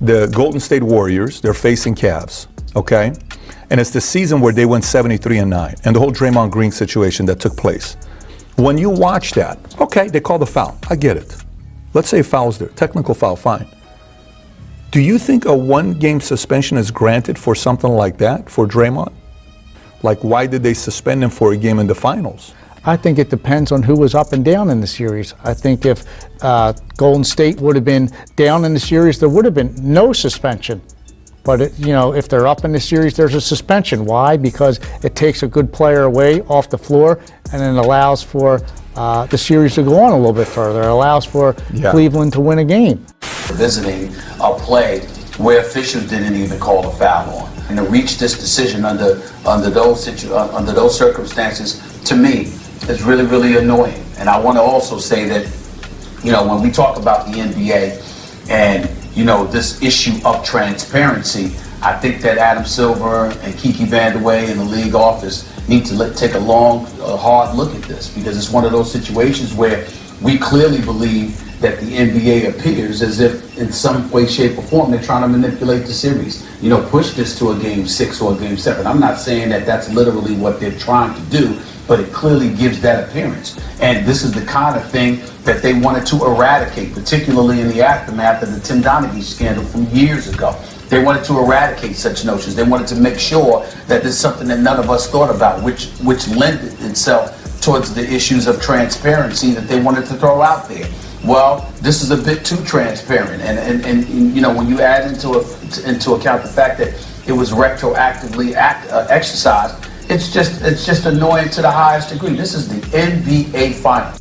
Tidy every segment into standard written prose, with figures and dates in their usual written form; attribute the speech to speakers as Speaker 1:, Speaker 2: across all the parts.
Speaker 1: the Golden State Warriors, they're facing Cavs, okay? And it's the season where they went 73-9, and the whole Draymond Green situation that took place. When you watch that, okay, they called a foul. I get it. Let's say foul's there, technical foul, fine. Do you think a one-game suspension is granted for something like that, for Draymond? Like, why did they suspend him for a game in the finals?
Speaker 2: I think it depends on who was up and down in the series. I think if Golden State would have been down in the series, there would have been no suspension. But if they're up in the series, there's a suspension. Why? Because it takes a good player away off the floor, and then allows for the series to go on a little bit further. It allows for Cleveland to win a game.
Speaker 3: Visiting a play where officials didn't even call a foul on, and to reach this decision under those circumstances, to me, is really, really annoying. And I want to also say that, when we talk about the NBA and this issue of transparency, I think that Adam Silver and Kiki Vandeweghe and the league office need to take a hard look at this, because it's one of those situations where we clearly believe that the NBA appears as if in some way, shape, or form they're trying to manipulate the series. Push this to a game 6 or a game 7. I'm not saying that that's literally what they're trying to do, but it clearly gives that appearance. And this is the kind of thing that they wanted to eradicate, particularly in the aftermath of the Tim Donaghy scandal from years ago. They wanted to eradicate such notions. They wanted to make sure that there's something that none of us thought about, which lended itself towards the issues of transparency that they wanted to throw out there. Well, this is a bit too transparent, and when you add into account the fact that it was retroactively exercised, it's just annoying to the highest degree. This is the NBA Finals.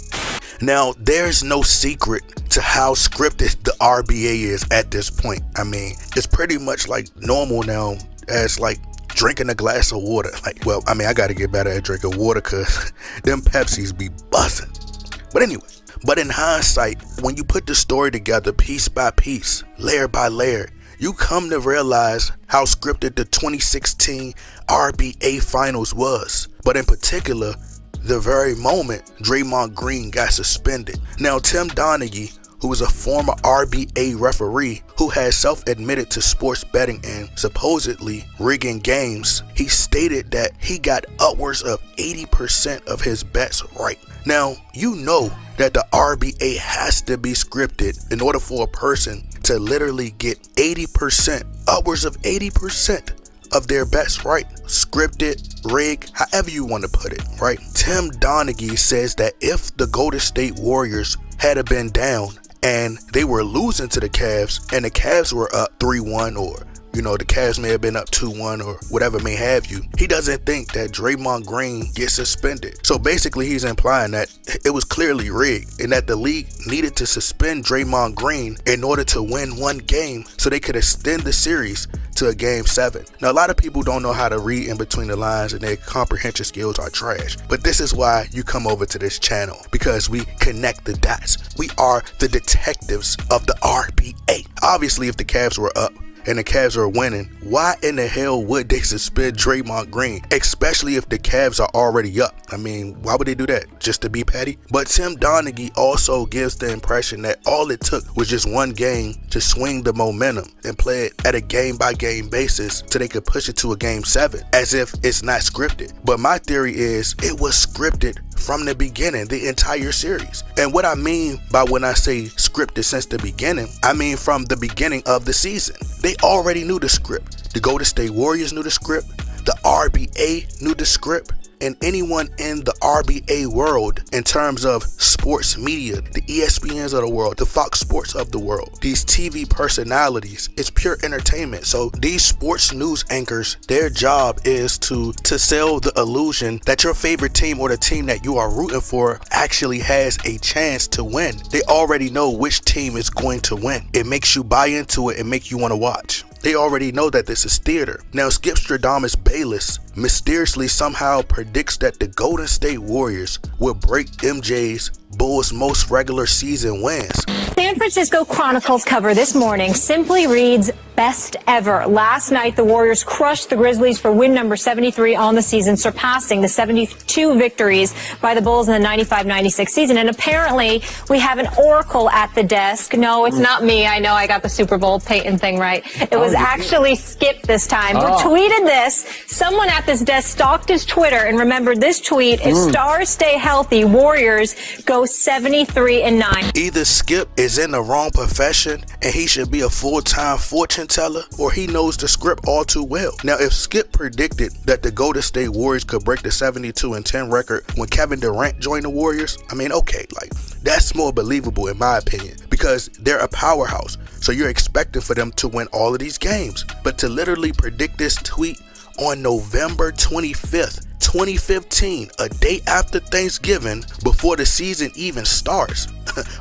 Speaker 4: Now, there's no secret to how scripted the RBA is at this point. I mean, it's pretty much like normal now, as like drinking a glass of water. I gotta get better at drinking water, cause them Pepsis be buzzing. But anyway. But in hindsight, when you put the story together piece by piece, layer by layer, you come to realize how scripted the 2016 RBA Finals was. But in particular, the very moment Draymond Green got suspended. Now, Tim Donaghy, who was a former RBA referee who had self-admitted to sports betting and supposedly rigging games, he stated that he got upwards of 80% of his bets right. Now, that the RBA has to be scripted in order for a person to literally get 80%, upwards of 80% of their bets right. Scripted, rigged, however you want to put it, right? Tim Donaghy says that if the Golden State Warriors had been down and they were losing to the Cavs, and the Cavs were up 3-1, or the Cavs may have been up 2-1 or whatever may have you, he doesn't think that Draymond Green gets suspended. So basically he's implying that it was clearly rigged, and that the league needed to suspend Draymond Green in order to win one game so they could extend the series to a game 7. Now, a lot of people don't know how to read in between the lines, and their comprehension skills are trash. But this is why you come over to this channel, because we connect the dots. We are the detectives of the RBA. Obviously, if the Cavs were up and the Cavs are winning, why in the hell would they suspend Draymond Green, especially if the Cavs are already up? I mean, why would they do that? Just to be petty? But Tim Donaghy also gives the impression that all it took was just one game to swing the momentum and play it at a game-by-game basis so they could push it to a game 7, as if it's not scripted. But my theory is it was scripted from the beginning, the entire series. And what I mean by when I say scripted since the beginning, I mean from the beginning of the season. They already knew the script. The Golden State Warriors knew the script. The RBA knew the script. And anyone in the RBA world, in terms of sports media, the ESPNs of the world, the Fox Sports of the world, these TV personalities, it's pure entertainment. So these sports news anchors, their job is to sell the illusion that your favorite team or the team that you are rooting for actually has a chance to win. They already know which team is going to win. It makes you buy into it and make you want to watch. They already know that this is theater. Now, Skip Stradamus Bayless mysteriously somehow predicts that the Golden State Warriors will break MJ's Bulls' most regular season wins.
Speaker 5: San Francisco Chronicle's cover this morning simply reads, best ever. Last night, the Warriors crushed the Grizzlies for win number 73 on the season, surpassing the 72 victories by the Bulls in the 95-96 season. And apparently, we have an oracle at the desk. No, it's not me. I know I got the Super Bowl Peyton thing right. It was actually Skip this time, who tweeted this. Someone at this desk stalked his Twitter and remembered this tweet. If stars stay healthy, Warriors go 73-9.
Speaker 4: Either Skip is in the wrong profession and he should be a full-time fortune teller, or he knows the script all too well. Now, if Skip predicted that the Golden State Warriors could break the 72-10 record when Kevin Durant joined the Warriors, I mean, okay, like, that's more believable in my opinion, because they're a powerhouse, so you're expecting for them to win all of these games. But to literally predict this tweet on November 25th, 2015, a day after Thanksgiving, before the season even starts.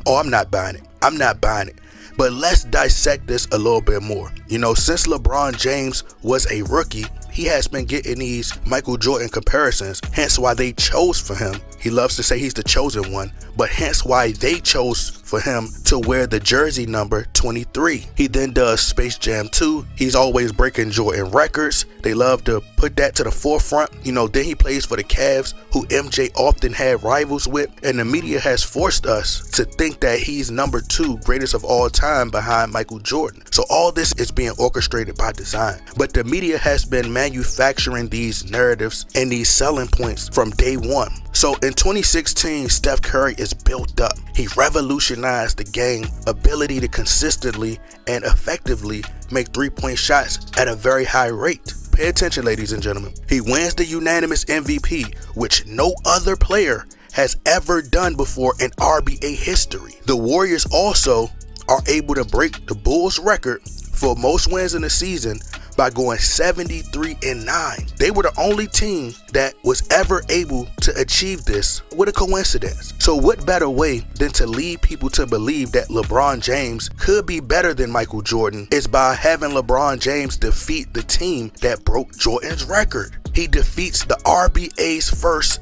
Speaker 4: Oh, I'm not buying it. I'm not buying it. But let's dissect this a little bit more. You know, since LeBron James was a rookie, he has been getting these Michael Jordan comparisons, hence why they chose for him. He loves to say he's the chosen one, but hence why they chose for him to wear the jersey number 23. He then does Space Jam 2. He's always breaking Jordan records. They love to put that to the forefront. You know, then he plays for the Cavs, who MJ often had rivals with, and the media has forced us to think that he's number 2 greatest of all time behind Michael Jordan. So all this is being orchestrated by design. But the media has been manufacturing these narratives and these selling points from day one. So in 2016, Steph Curry is built up. He revolutionized the game, ability to consistently and effectively make three-point shots at a very high rate. Pay attention, ladies and gentlemen. He wins the unanimous MVP, which no other player has ever done before in RBA history. The Warriors also are able to break the Bulls record for most wins in the season by going 73-9. They were the only team that was ever able to achieve this. What a coincidence. So what better way than to lead people to believe that LeBron James could be better than Michael Jordan is by having LeBron James defeat the team that broke Jordan's record. He defeats the RBA's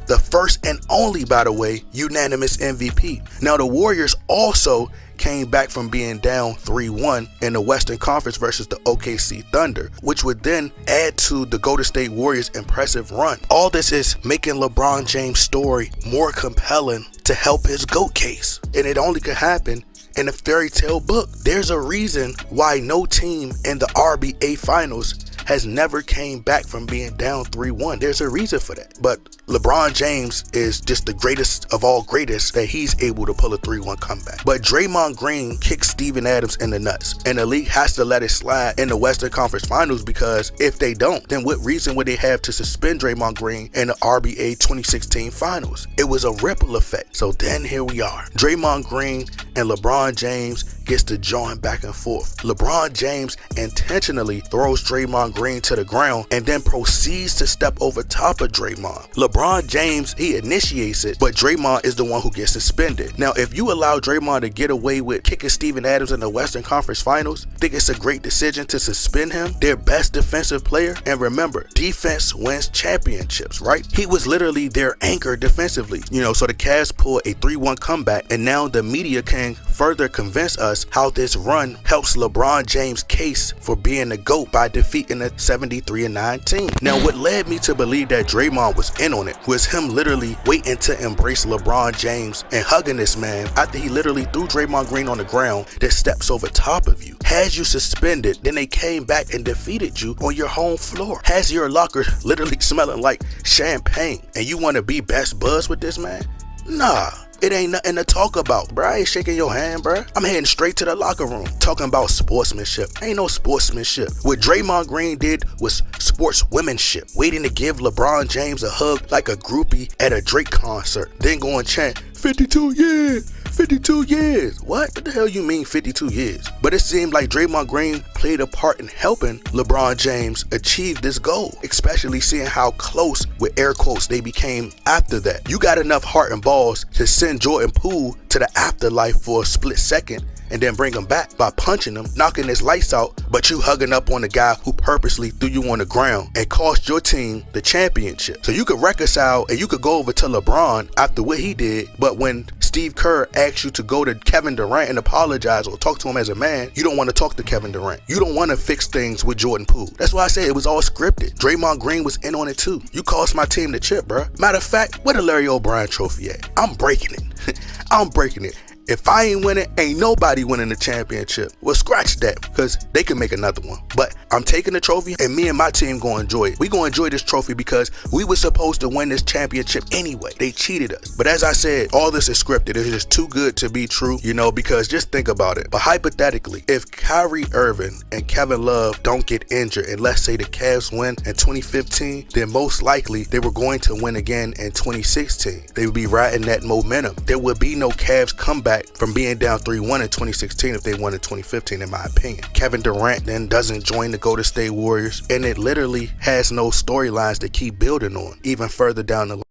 Speaker 4: the first and only, by the way, unanimous MVP. Now the Warriors also came back from being down 3-1 in the Western Conference versus the OKC Thunder, which would then add to the Golden State Warriors' impressive run. All this is making LeBron James' story more compelling to help his GOAT case, and it only could happen in a fairy tale book. There's a reason why no team in the RBA Finals has never came back from being down 3-1. There's a reason for that. But LeBron James is just the greatest of all greatest that he's able to pull a 3-1 comeback. But Draymond Green kicks Steven Adams in the nuts, and the league has to let it slide in the Western Conference Finals, because if they don't, then what reason would they have to suspend Draymond Green in the RBA 2016 Finals? It was a ripple effect. So then here we are. Draymond Green and LeBron James gets to join back and forth. LeBron James intentionally throws Draymond Green to the ground and then proceeds to step over top of Draymond. LeBron James, he initiates it, but Draymond is the one who gets suspended. Now, if you allow Draymond to get away with kicking Steven Adams in the Western Conference Finals, think it's a great decision to suspend him, their best defensive player. And remember, defense wins championships, right? He was literally their anchor defensively. You know, so the Cavs pull a 3-1 comeback, and now the media can further convince us how this run helps LeBron James' case for being the GOAT by defeating a 73-9 team. Now, what led me to believe that Draymond was in on it was him literally waiting to embrace LeBron James and hugging this man after he literally threw Draymond Green on the ground that steps over top of you. Has you suspended, then they came back and defeated you on your home floor. Has your locker literally smelling like champagne, and you want to be best buds with this man? Nah. It ain't nothing to talk about, bruh. I ain't shaking your hand, bruh. I'm heading straight to the locker room talking about sportsmanship. Ain't no sportsmanship. What Draymond Green did was sportswomanship, waiting to give LeBron James a hug like a groupie at a Drake concert, then go and chant, 52 years, 52 years. What the hell you mean 52 years? But it seemed like Draymond Green played a part in helping LeBron James achieve this goal, especially seeing how close, with air quotes, they became after that. You got enough heart and balls to send Jordan Poole to the afterlife for a split second and then bring him back by punching him, knocking his lights out, but you hugging up on the guy who purposely threw you on the ground and cost your team the championship. So you could reconcile and you could go over to LeBron after what he did, but when Steve Steve Kerr asks you to go to Kevin Durant and apologize or talk to him as a man, you don't want to talk to Kevin Durant. You don't want to fix things with Jordan Poole. That's why I said it was all scripted. Draymond Green was in on it too. You cost my team the chip, bro. Matter of fact, where the Larry O'Brien trophy at? I'm breaking it. I'm breaking it. If I ain't winning, ain't nobody winning the championship. Well, scratch that, because they can make another one. But I'm taking the trophy, and me and my team gonna enjoy it. We gonna enjoy this trophy because we were supposed to win this championship anyway. They cheated us. But as I said, all this is scripted. It's just too good to be true, you know, because just think about it. But hypothetically, if Kyrie Irving and Kevin Love don't get injured, and let's say the Cavs win in 2015, then most likely they were going to win again in 2016. They would be riding that momentum. There would be no Cavs comeback from being down 3-1 in 2016 if they won in 2015, in my opinion. Kevin Durant then doesn't join the Golden State Warriors, and it literally has no storylines to keep building on even further down the line.